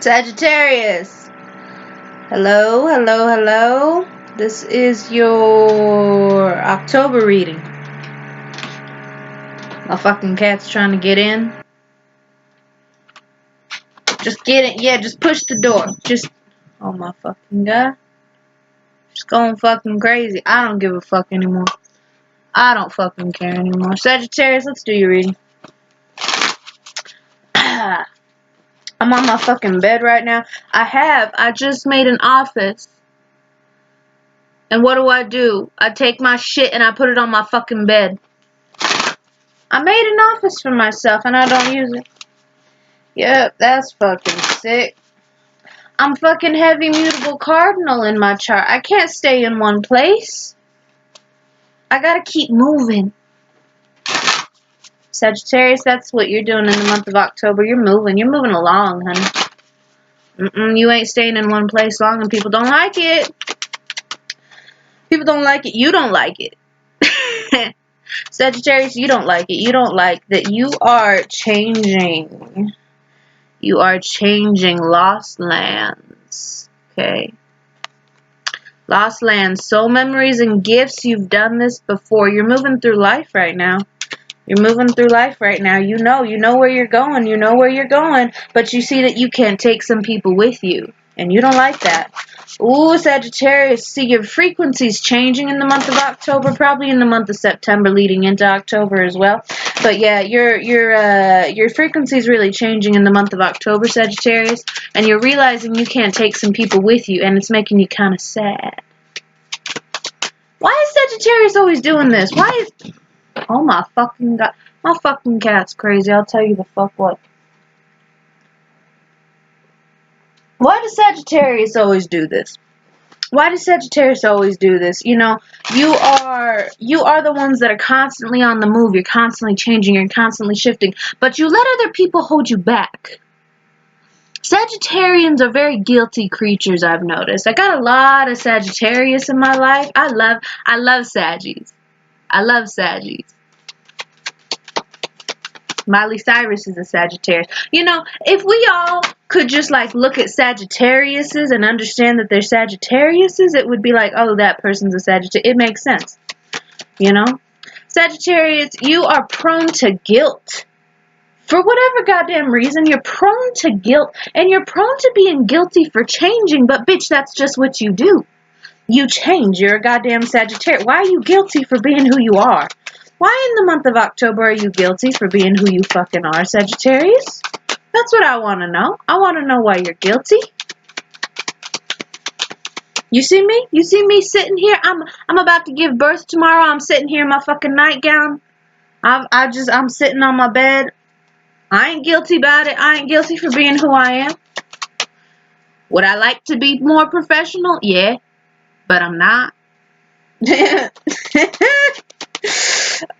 Sagittarius. Hello, hello, hello. This is your October reading. My fucking cat's trying to get in. Just get it. Yeah, just push the door. Just. Oh my fucking god. Just going fucking crazy. I don't give a fuck anymore. I don't fucking care anymore. Sagittarius, let's do your reading. I'm on my fucking bed right now. I just made an office. And what do? I take my shit and I put it on my fucking bed. I made an office for myself and I don't use it. Yep, that's fucking sick. I'm fucking heavy mutable cardinal in my chart. I can't stay in one place. I gotta keep moving. Sagittarius, that's what you're doing in the month of October. You're moving. You're moving along, honey. You ain't staying in one place long and people don't like it. People don't like it. You don't like it. Sagittarius, you don't like it. You don't like that you are changing. You are changing lost lands. Okay. Lost lands, soul memories and gifts. You've done this before. You're moving through life right now. You're moving through life right now. You know where you're going. You know where you're going. But you see that you can't take some people with you. And you don't like that. Ooh, Sagittarius. See, your frequency's changing in the month of October. Probably in the month of September leading into October as well. But yeah, your frequency's really changing in the month of October, Sagittarius. And you're realizing you can't take some people with you. And it's making you kind of sad. Why is Sagittarius always doing this? Why is... Oh my fucking god. My fucking cat's crazy. I'll tell you the fuck what. Why does Sagittarius always do this? Why does Sagittarius always do this? You know, you are the ones that are constantly on the move. You're constantly changing. You're constantly shifting. But you let other people hold you back. Sagittarians are very guilty creatures, I've noticed. I got a lot of Sagittarius in my life. I love Saggies. I love Saggies. Miley Cyrus is a Sagittarius. You know, if we all could just like look at Sagittariuses and understand that they're Sagittariuses, it would be like, oh, that person's a Sagittarius. It makes sense. You know? Sagittarius, you are prone to guilt. For whatever goddamn reason, you're prone to guilt. And you're prone to being guilty for changing. But bitch, that's just what you do. You change. You're a goddamn Sagittarius. Why are you guilty for being who you are? Why in the month of October are you guilty for being who you fucking are, Sagittarius? That's what I want to know. I want to know why you're guilty. You see me? You see me sitting here? I'm about to give birth tomorrow. I'm sitting here in my fucking nightgown. I'm sitting on my bed. I ain't guilty about it. I ain't guilty for being who I am. Would I like to be more professional? Yeah. But I'm not.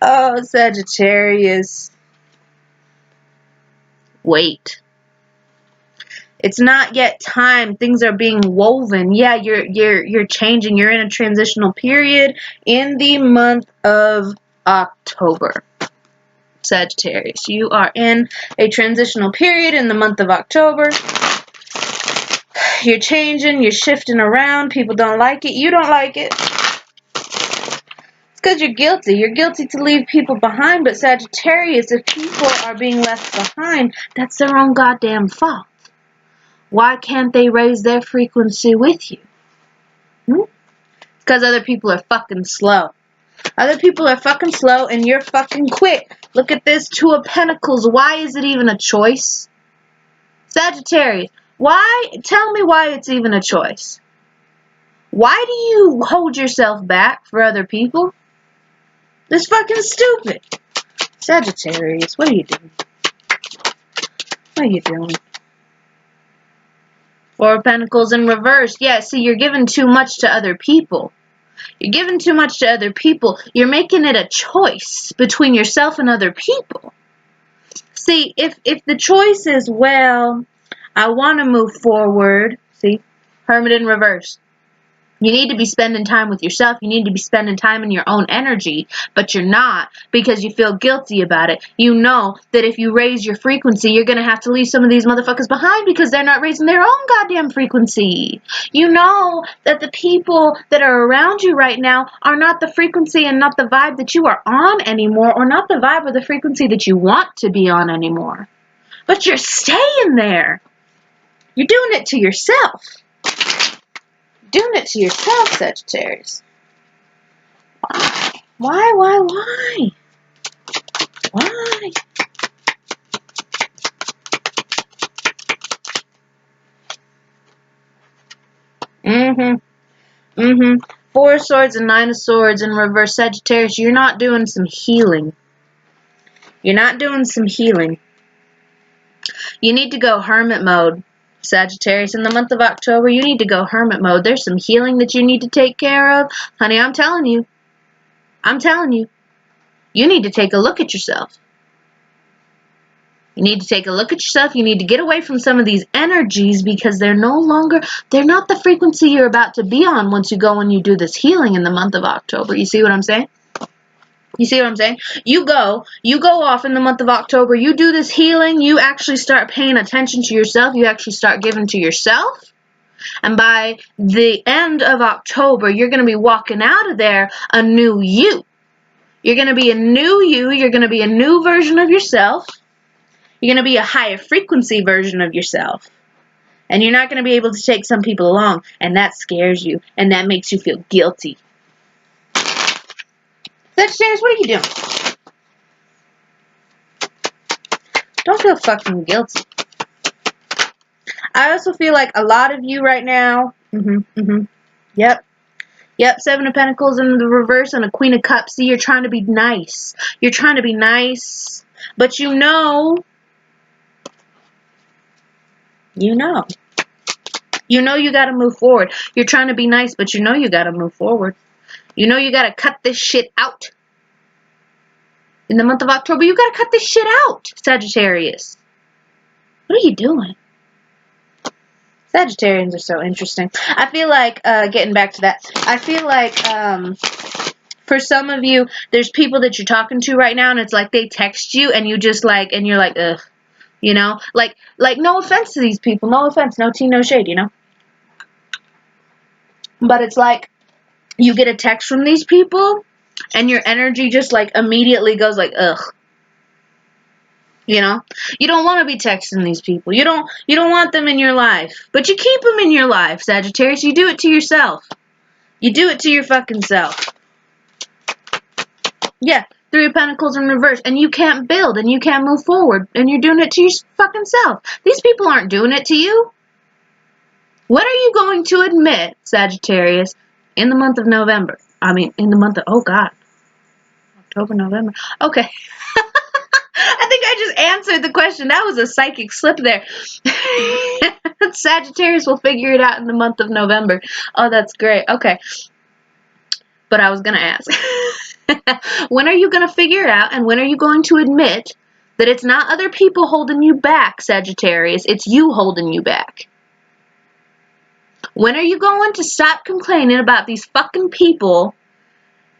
Oh, Sagittarius. Wait. It's not yet time. Things are being woven. Yeah, you're changing. You're in a transitional period in the month of October. Sagittarius, you are in a transitional period in the month of October. You're changing. You're shifting around. People don't like it. You don't like it. Because you're guilty. You're guilty to leave people behind. But Sagittarius, if people are being left behind, that's their own goddamn fault. Why can't they raise their frequency with you? Because other people are fucking slow. Other people are fucking slow and you're fucking quick. Look at this Two of Pentacles. Why is it even a choice? Sagittarius, why? Tell me why it's even a choice. Why do you hold yourself back for other people? It's fucking stupid. Sagittarius, what are you doing? What are you doing? Four of Pentacles in reverse. Yeah, see, you're giving too much to other people. You're giving too much to other people. You're making it a choice between yourself and other people. See, if the choice is, well, I want to move forward. See, Hermit in reverse. You need to be spending time with yourself. You need to be spending time in your own energy, but you're not because you feel guilty about it. You know that if you raise your frequency, you're going to have to leave some of these motherfuckers behind because they're not raising their own goddamn frequency. You know that the people that are around you right now are not the frequency and not the vibe that you are on anymore, or not the vibe or the frequency that you want to be on anymore. But you're staying there. You're doing it to yourself. Doing it to yourself, Sagittarius. Why? Why? Four of Swords and Nine of Swords in reverse, Sagittarius. You're not doing some healing. You're not doing some healing. You need to go hermit mode, Sagittarius. In the month of October, you need to go hermit mode. There's some healing that you need to take care of. Honey, I'm telling you. You need to take a look at yourself. You need to take a look at yourself. You need to get away from some of these energies because they're not the frequency you're about to be on once you go and you do this healing in the month of October. You see what I'm saying? You go off in the month of October, you do this healing, you actually start paying attention to yourself, you actually start giving to yourself. And by the end of October, you're going to be walking out of there a new you. You're going to be a new you. You're going to be a new version of yourself. You're going to be a higher frequency version of yourself. And you're not going to be able to take some people along. And that scares you. And that makes you feel guilty. Sagittarius, what are you doing? Don't feel fucking guilty. I also feel like a lot of you right now. Yep. Seven of Pentacles in the reverse and a Queen of Cups. See, you're trying to be nice. You're trying to be nice. But you know you got to move forward. You're trying to be nice, but you know you got to move forward. You know you got to cut this shit out. In the month of October, you got to cut this shit out, Sagittarius. What are you doing? Sagittarians are so interesting. I feel like, getting back to that, I feel like, for some of you, there's people that you're talking to right now, and it's like they text you, and you just like, and you're like, ugh. You know? Like, no offense to these people. No offense. No tea, no shade, you know? But it's like, you get a text from these people, and your energy just, like, immediately goes like, ugh. You know? You don't want to be texting these people. You don't want them in your life. But you keep them in your life, Sagittarius. You do it to yourself. You do it to your fucking self. Yeah. Three of Pentacles in reverse. And you can't build, and you can't move forward. And you're doing it to your fucking self. These people aren't doing it to you. When are you going to admit, Sagittarius, in the month of November? I mean, in the month of, oh God. October, November. Okay. I think I just answered the question. That was a psychic slip there. Sagittarius will figure it out in the month of November. Oh, that's great. Okay. But I was going to ask. When are you going to figure it out, and when are you going to admit that it's not other people holding you back, Sagittarius? It's you holding you back. When are you going to stop complaining about these fucking people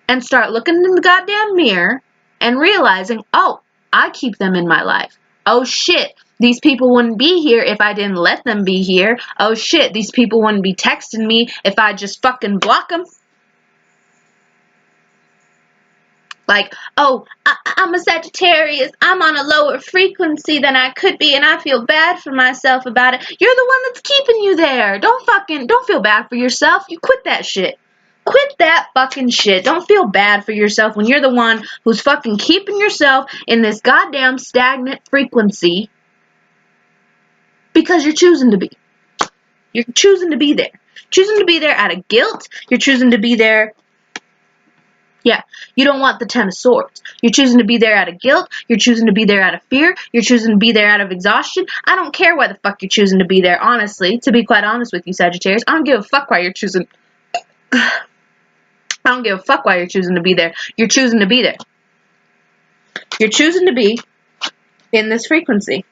and start looking in the goddamn mirror and realizing, oh, I keep them in my life. Oh shit, these people wouldn't be here if I didn't let them be here. Oh shit, these people wouldn't be texting me if I just fucking block them. Like, oh, I'm a Sagittarius. I'm on a lower frequency than I could be, and I feel bad for myself about it. You're the one that's keeping you there. Don't feel bad for yourself. You quit that shit. Quit that fucking shit. Don't feel bad for yourself when you're the one who's fucking keeping yourself in this goddamn stagnant frequency because you're choosing to be. You're choosing to be there. Choosing to be there out of guilt. You're choosing to be there. Yeah, you don't want the Ten of Swords. You're choosing to be there out of guilt. You're choosing to be there out of fear. You're choosing to be there out of exhaustion. I don't care why the fuck you're choosing to be there, honestly. To be quite honest with you, Sagittarius, I don't give a fuck why you're choosing. I don't give a fuck why you're choosing to be there. You're choosing to be there. You're choosing to be in this frequency.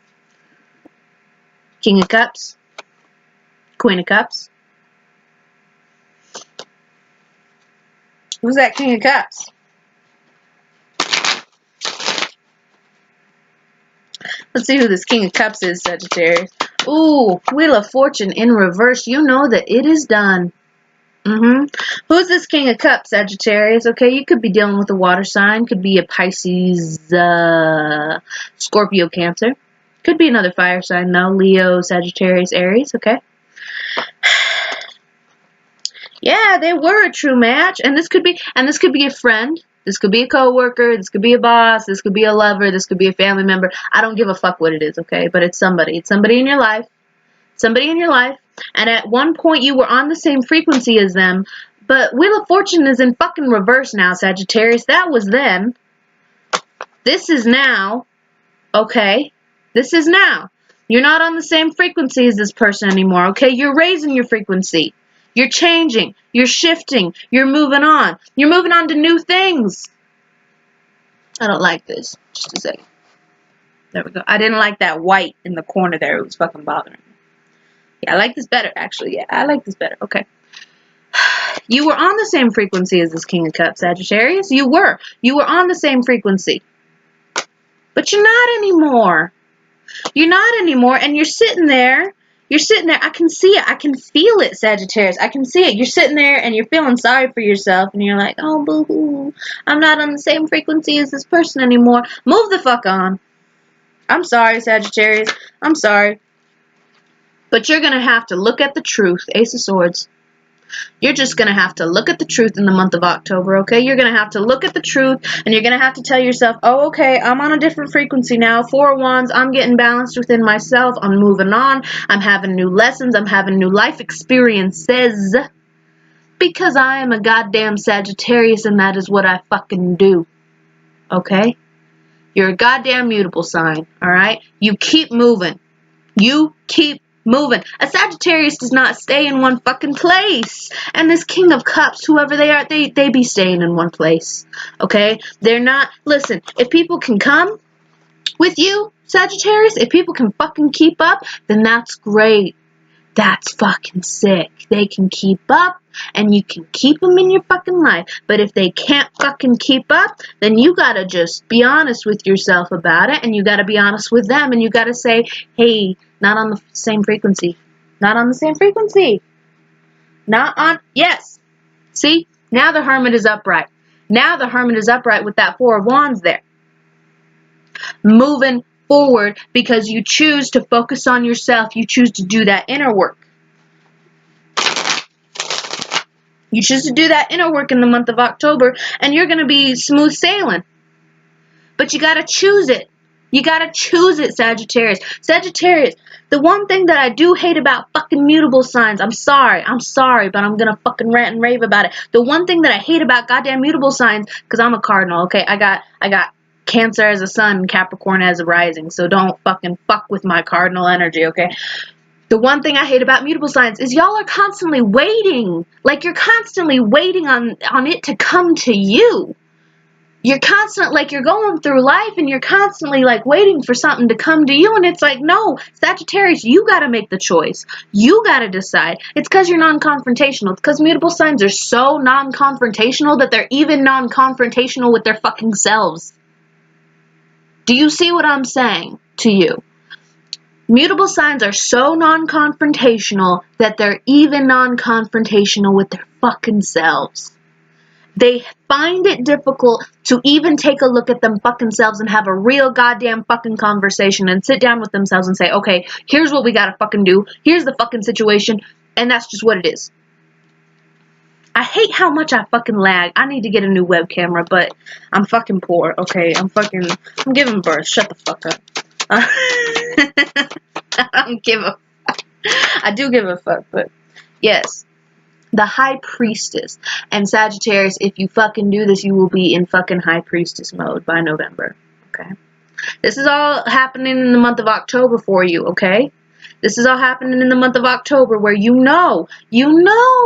King of Cups. Queen of Cups. Who's that King of Cups? Let's see who this King of Cups is, Sagittarius. Ooh, Wheel of Fortune in reverse. You know that it is done. Who's this King of Cups, Sagittarius? Okay, you could be dealing with a water sign. Could be a Pisces, Scorpio, Cancer. Could be another fire sign, though. Leo, Sagittarius, Aries. Okay. Yeah, they were a true match. And this could be a friend. This could be a coworker. This could be a boss. This could be a lover. This could be a family member. I don't give a fuck what it is, okay? But it's somebody. It's somebody in your life. Somebody in your life. And at one point you were on the same frequency as them. But Wheel of Fortune is in fucking reverse now, Sagittarius. That was then. This is now. Okay? This is now. You're not on the same frequency as this person anymore, okay? You're raising your frequency. You're changing. You're shifting. You're moving on. You're moving on to new things. I don't like this. Just a second. There we go. I didn't like that white in the corner there. It was fucking bothering me. Yeah, I like this better, actually. Yeah, I like this better. Okay. You were on the same frequency as this King of Cups, Sagittarius. You were. You were on the same frequency. But you're not anymore. You're not anymore, and you're sitting there. You're sitting there. I can see it. I can feel it, Sagittarius. I can see it. You're sitting there, and you're feeling sorry for yourself, and you're like, oh, boo-hoo. I'm not on the same frequency as this person anymore. Move the fuck on. I'm sorry, Sagittarius. I'm sorry. But you're going to have to look at the truth. Ace of Swords. You're just going to have to look at the truth in the month of October, okay? You're going to have to look at the truth, and you're going to have to tell yourself, oh, okay, I'm on a different frequency now. 4 of Wands, I'm getting balanced within myself. I'm moving on. I'm having new lessons. I'm having new life experiences. Because I am a goddamn Sagittarius, and that is what I fucking do, okay? You're a goddamn mutable sign, all right? You keep moving. You keep moving. A Sagittarius does not stay in one fucking place. And this King of Cups, whoever they are, they be staying in one place. Okay? They're not, listen, if people can come with you, Sagittarius, if people can fucking keep up, then that's great. That's fucking sick. They can keep up, and you can keep them in your fucking life. But if they can't fucking keep up, then you gotta just be honest with yourself about it, and you gotta be honest with them, and you gotta say, hey, not on the same frequency. Not on the same frequency. Not on, yes. See? Now the Hermit is upright. Now the Hermit is upright with that 4 of Wands there. Moving forward because you choose to focus on yourself. You choose to do that inner work. You choose to do that inner work in the month of October, and you're going to be smooth sailing. But you got to choose it. You got to choose it, Sagittarius. Sagittarius, the one thing that I do hate about fucking mutable signs, I'm sorry, but I'm going to fucking rant and rave about it. The one thing that I hate about goddamn mutable signs, because I'm a cardinal, okay? I got Cancer as a sun and Capricorn as a rising, so don't fucking fuck with my cardinal energy, okay? The one thing I hate about mutable signs is y'all are constantly waiting. Like, you're constantly waiting on it to come to you. You're you're going through life and you're constantly, like, waiting for something to come to you, and it's like, no, Sagittarius, you gotta make the choice. You gotta decide. It's because you're non-confrontational. It's because mutable signs are so non-confrontational that they're even non-confrontational with their fucking selves. Do you see what I'm saying to you? Mutable signs are so non-confrontational that they're even non-confrontational with their fucking selves. They find it difficult to even take a look at them fucking selves and have a real goddamn fucking conversation and sit down with themselves and say, okay, here's what we gotta fucking do. Here's the fucking situation. And that's just what it is. I hate how much I fucking lag. I need to get a new web camera, but I'm fucking poor, okay? I'm giving birth. Shut the fuck up. I don't give a fuck. I do give a fuck, but yes. The High Priestess. And Sagittarius, if you fucking do this, you will be in fucking High Priestess mode by November, okay? This is all happening in the month of October for you, okay? This is all happening in the month of October where you know,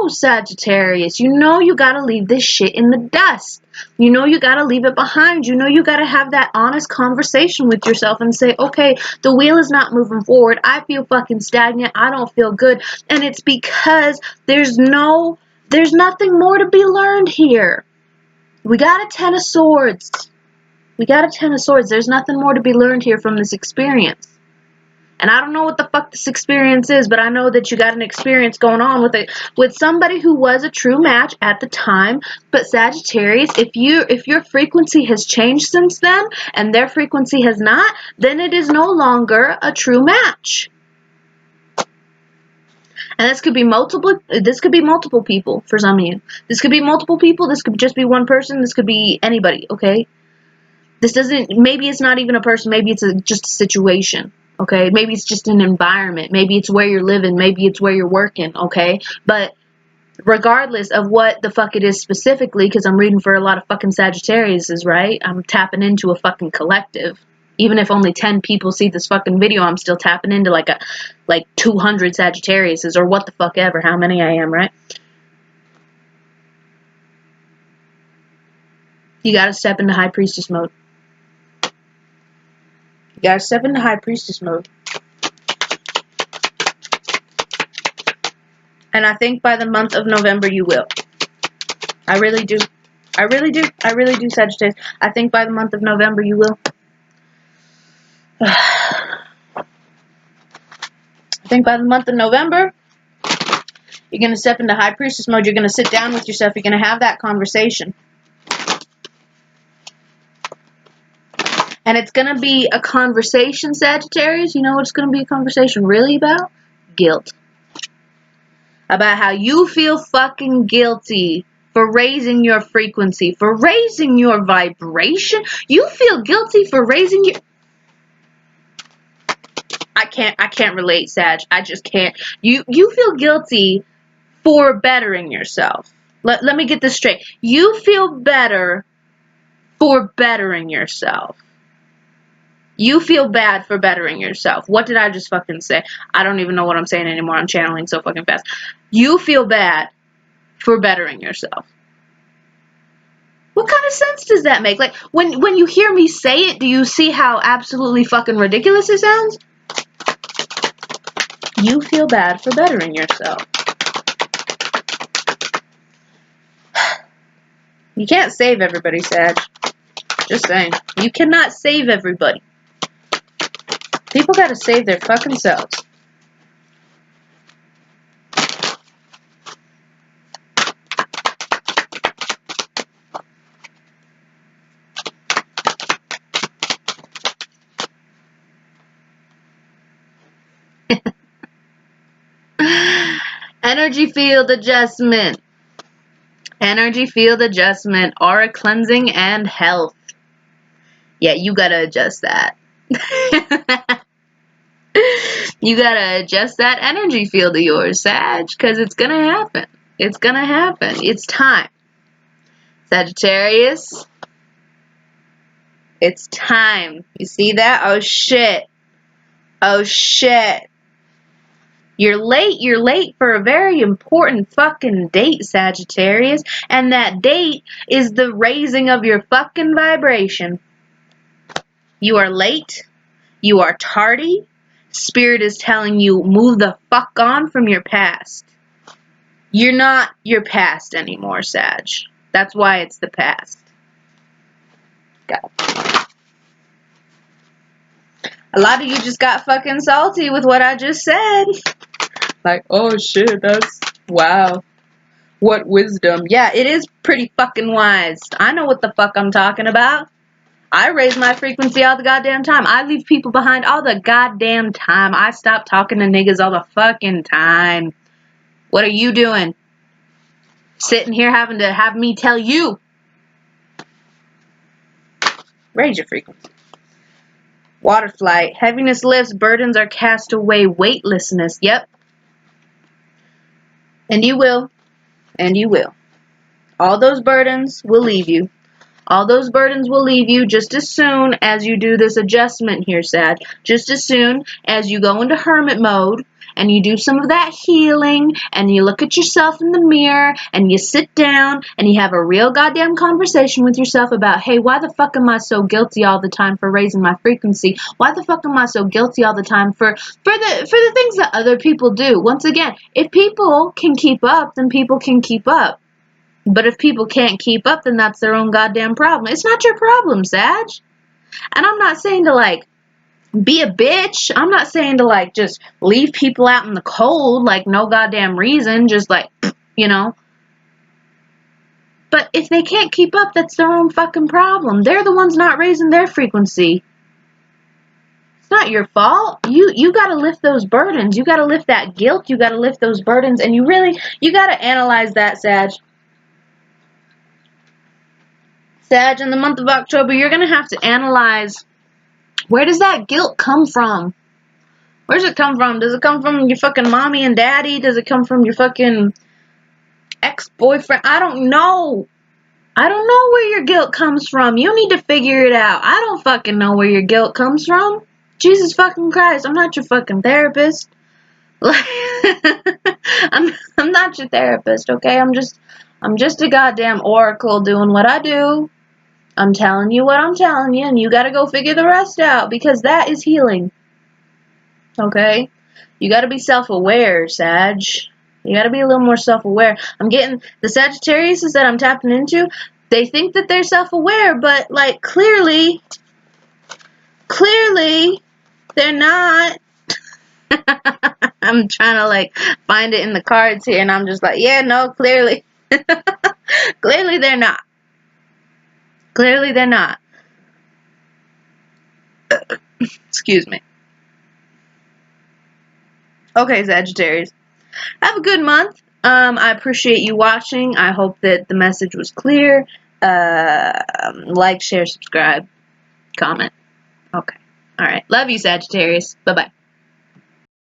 Sagittarius, you gotta leave this shit in the dust. You know you gotta leave it behind. You know you gotta have that honest conversation with yourself and say, okay, the wheel is not moving forward. I feel fucking stagnant. I don't feel good. And it's because there's no There's nothing more to be learned here. We got a 10 of swords. We got a 10 of swords. There's nothing more to be learned here from this experience. And I don't know what the fuck this experience is, but I know that you got an experience going on with somebody who was a true match at the time. But Sagittarius, if your frequency has changed since then and their frequency has not, then it is no longer a true match. And this could be multiple people for some of you. This could be multiple people, this could just be one person, this could be anybody, okay? Maybe it's not even a person, maybe it's just a situation. Okay, maybe it's just an environment. Maybe it's where you're living. Maybe it's where you're working. Okay, but regardless of what the fuck it is specifically, because I'm reading for a lot of fucking Sagittariuses, right? I'm tapping into a fucking collective. Even if only 10 people see this fucking video, I'm still tapping into like 200 Sagittariuses or what the fuck ever, how many I am, right? You gotta step into High Priestess mode. You gotta step into High Priestess mode. And I think by the month of November you will. I really do. I really do. I really do, Sagittarius. I think by the month of November you will. I think by the month of November, you're going to step into High Priestess mode. You're going to sit down with yourself. You're going to have that conversation. And it's going to be a conversation, Sagittarius. You know what it's going to be a conversation really about? Guilt. About how you feel fucking guilty for raising your frequency, for raising your vibration. You feel guilty for raising your... I can't relate, Sag. I just can't. You feel guilty for bettering yourself. Let me get this straight. You feel better for bettering yourself. You feel bad for bettering yourself. What did I just fucking say? I don't even know what I'm saying anymore. I'm channeling so fucking fast. You feel bad for bettering yourself. What kind of sense does that make? Like, when you hear me say it, do you see how absolutely fucking ridiculous it sounds? You feel bad for bettering yourself. You can't save everybody, Sag. Just saying. You cannot save everybody. People gotta save their fucking selves. Energy field adjustment. Energy field adjustment. Aura cleansing and health. Yeah, you gotta adjust that. You gotta adjust that energy field of yours, Sag, because it's gonna happen. It's gonna happen. It's time. Sagittarius. It's time. You see that? Oh shit. Oh shit. You're late for a very important fucking date, Sagittarius. And that date is the raising of your fucking vibration. You are late. You are tardy. Spirit is telling you, move the fuck on from your past. You're not your past anymore, Sag. That's why it's the past. Go. A lot of you just got fucking salty with what I just said. Like, oh shit, that's... wow. What wisdom. Yeah, it is pretty fucking wise. I know what the fuck I'm talking about. I raise my frequency all the goddamn time. I leave people behind all the goddamn time. I stop talking to niggas all the fucking time. What are you doing? Sitting here having to have me tell you. Raise your frequency. Water flight. Heaviness lifts. Burdens are cast away. Weightlessness. Yep. And you will. And you will. All those burdens will leave you. All those burdens will leave you just as soon as you do this adjustment here, Sag. Just as soon as you go into hermit mode and you do some of that healing, and you look at yourself in the mirror, and you sit down, and you have a real goddamn conversation with yourself about, hey, why the fuck am I so guilty all the time for raising my frequency? Why the fuck am I so guilty all the time for the things that other people do? Once again, if people can keep up, then people can keep up. But if people can't keep up, then that's their own goddamn problem. It's not your problem, Sag. And I'm not saying to, like, be a bitch. I'm not saying to, like, just leave people out in the cold, like, no goddamn reason, just, like, you know. But if they can't keep up, that's their own fucking problem. They're the ones not raising their frequency. It's not your fault. You gotta lift those burdens. You gotta lift that guilt. You gotta lift those burdens. And you gotta analyze that, Sag. Sag, in the month of October, you're gonna have to analyze, where does that guilt come from? Where does it come from? Does it come from your fucking mommy and daddy? Does it come from your fucking ex-boyfriend? I don't know. I don't know where your guilt comes from. You need to figure it out. I don't fucking know where your guilt comes from. Jesus fucking Christ, I'm not your fucking therapist. Like, I'm not your therapist, okay? I'm just a goddamn oracle doing what I do. I'm telling you what I'm telling you, and you gotta go figure the rest out, because that is healing. Okay? You gotta be self-aware, Sag. You gotta be a little more self-aware. I'm getting the Sagittariuses that I'm tapping into, they think that they're self-aware, but, like, clearly, they're not. I'm trying to, like, find it in the cards here, and I'm just like, yeah, no, clearly. Clearly they're not. Clearly they're not. Excuse me. Okay, Sagittarius. Have a good month. I appreciate you watching. I hope that the message was clear. Like, share, subscribe, comment. Okay. Alright. Love you, Sagittarius. Bye-bye.